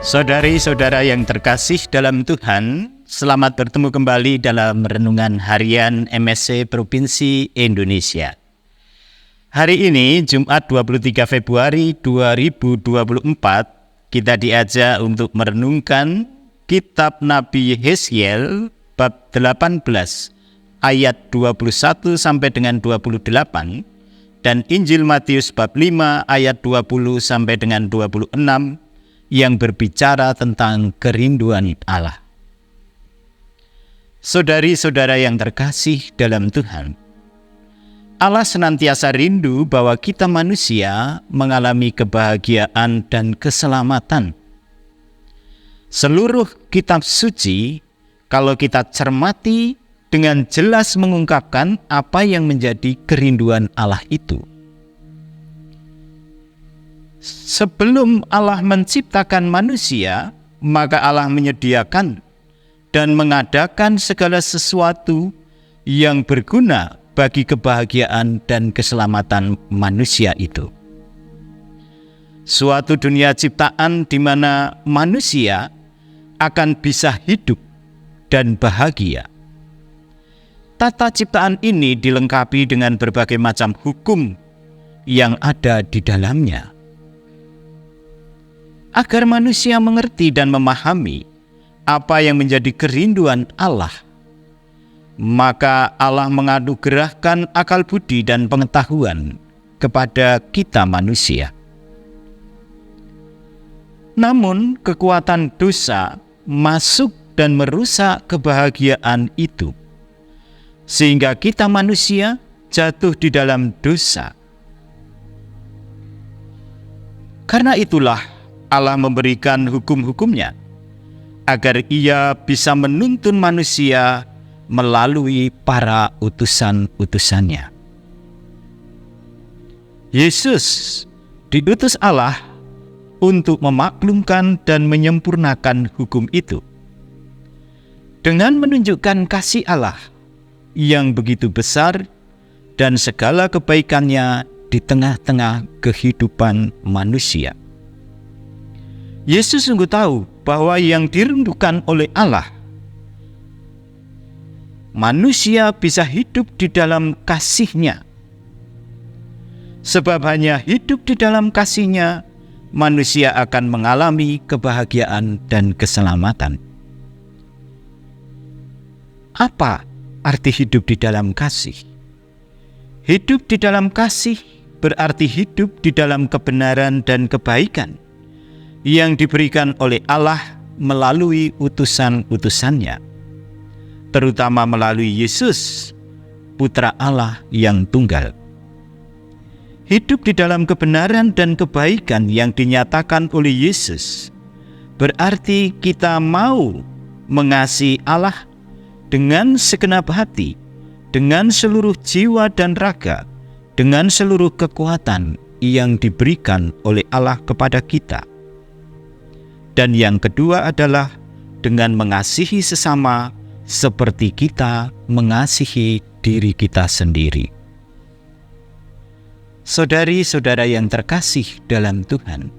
Saudari-saudara yang terkasih dalam Tuhan, selamat bertemu kembali dalam Renungan Harian MSC Provinsi Indonesia. Hari ini, Jumat 23 Februari 2024, kita diajak untuk merenungkan Kitab Nabi Yeskiel bab 18 ayat 21 sampai dengan 28 dan Injil Matius bab 5 ayat 20 sampai dengan 26 yang berbicara tentang kerinduan Allah. Saudari-saudara yang terkasih dalam Tuhan, Allah senantiasa rindu bahwa kita manusia mengalami kebahagiaan dan keselamatan. Seluruh kitab suci, kalau kita cermati, dengan jelas mengungkapkan apa yang menjadi kerinduan Allah itu. Sebelum Allah menciptakan manusia, maka Allah menyediakan dan mengadakan segala sesuatu yang berguna bagi kebahagiaan dan keselamatan manusia itu. Suatu dunia ciptaan di mana manusia akan bisa hidup dan bahagia. Tata ciptaan ini dilengkapi dengan berbagai macam hukum yang ada di dalamnya. Agar manusia mengerti dan memahami apa yang menjadi kerinduan Allah, maka Allah menganugerahkan akal budi dan pengetahuan kepada kita manusia. Namun kekuatan dosa masuk dan merusak kebahagiaan itu, sehingga kita manusia jatuh di dalam dosa. Karena itulah Allah memberikan hukum-hukumnya, agar Ia bisa menuntun manusia melalui para utusan-utusannya. Yesus diutus Allah untuk memaklumkan dan menyempurnakan hukum itu, dengan menunjukkan kasih Allah yang begitu besar dan segala kebaikannya di tengah-tengah kehidupan manusia. Yesus sungguh tahu bahwa yang dirindukan oleh Allah, manusia bisa hidup di dalam kasih-Nya. Sebab hanya hidup di dalam kasih-Nya, manusia akan mengalami kebahagiaan dan keselamatan. Apa arti hidup di dalam kasih? Hidup di dalam kasih berarti hidup di dalam kebenaran dan kebaikan yang diberikan oleh Allah melalui utusan-utusannya, terutama melalui Yesus, Putra Allah yang tunggal. Hidup di dalam kebenaran dan kebaikan yang dinyatakan oleh Yesus berarti kita mau mengasihi Allah dengan segenap hati, dengan seluruh jiwa dan raga, dengan seluruh kekuatan yang diberikan oleh Allah kepada kita. Dan yang kedua adalah dengan mengasihi sesama seperti kita mengasihi diri kita sendiri. Saudari-saudara yang terkasih dalam Tuhan,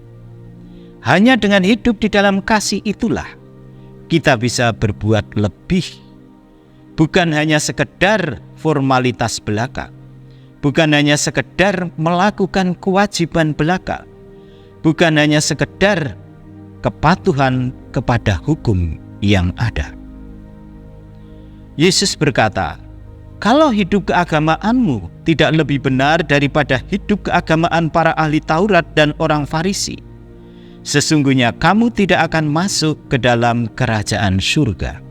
hanya dengan hidup di dalam kasih itulah kita bisa berbuat lebih. Bukan hanya sekedar formalitas belaka, bukan hanya sekedar melakukan kewajiban belaka, bukan hanya sekedar kepatuhan kepada hukum yang ada. Yesus berkata, "Kalau hidup keagamaanmu tidak lebih benar daripada hidup keagamaan para ahli Taurat dan orang Farisi, sesungguhnya kamu tidak akan masuk ke dalam kerajaan surga."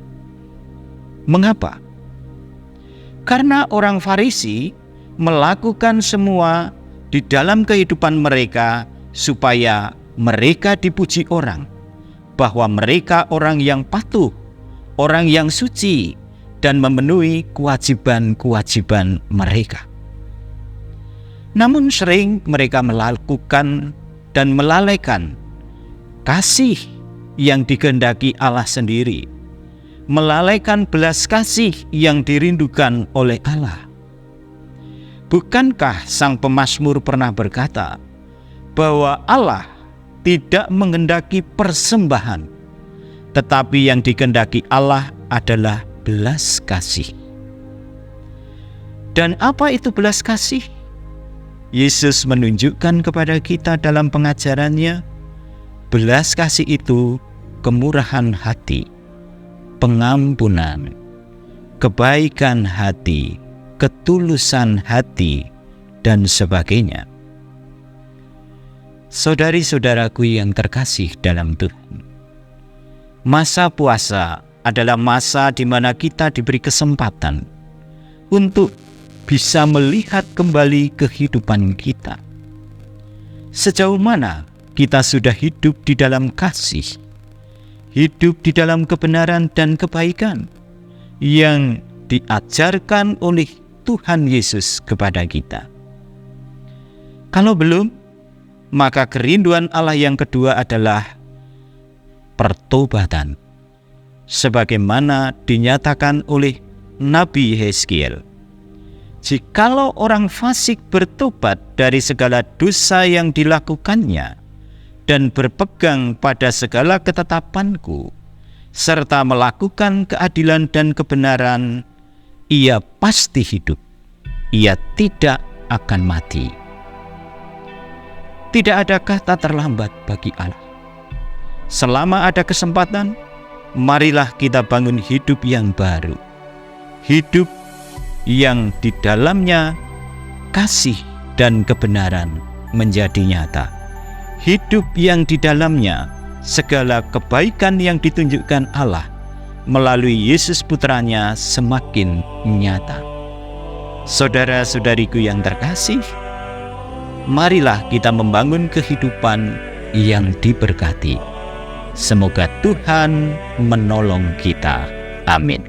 Mengapa? Karena orang Farisi melakukan semua di dalam kehidupan mereka supaya mereka dipuji orang, bahwa mereka orang yang patuh, orang yang suci, dan memenuhi kewajiban-kewajiban mereka. Namun sering mereka melakukan dan melalaikan kasih yang dikehendaki Allah sendiri, melalaikan belas kasih yang dirindukan oleh Allah. Bukankah sang pemazmur pernah berkata bahwa Allah tidak menghendaki persembahan, tetapi yang dikehendaki Allah adalah belas kasih. Dan apa itu belas kasih? Yesus menunjukkan kepada kita dalam pengajarannya, belas kasih itu kemurahan hati, pengampunan, kebaikan hati, ketulusan hati, dan sebagainya. Saudari-saudaraku yang terkasih dalam Tuhan, masa puasa adalah masa di mana kita diberi kesempatan untuk bisa melihat kembali kehidupan kita. Sejauh mana kita sudah hidup di dalam kasih, hidup di dalam kebenaran dan kebaikan yang diajarkan oleh Tuhan Yesus kepada kita. Kalau belum, maka kerinduan Allah yang kedua adalah pertobatan, sebagaimana dinyatakan oleh Nabi Yeskiel. Jikalau orang fasik bertobat dari segala dosa yang dilakukannya dan berpegang pada segala ketetapanku, serta melakukan keadilan dan kebenaran, ia pasti hidup, ia tidak akan mati. Tidak ada kata terlambat bagi Allah. Selama ada kesempatan, marilah kita bangun hidup yang baru, hidup yang di dalamnya kasih dan kebenaran menjadi nyata, hidup yang di dalamnya segala kebaikan yang ditunjukkan Allah melalui Yesus Putranya semakin nyata. Saudara-saudariku yang terkasih, marilah kita membangun kehidupan yang diberkati. Semoga Tuhan menolong kita. Amin.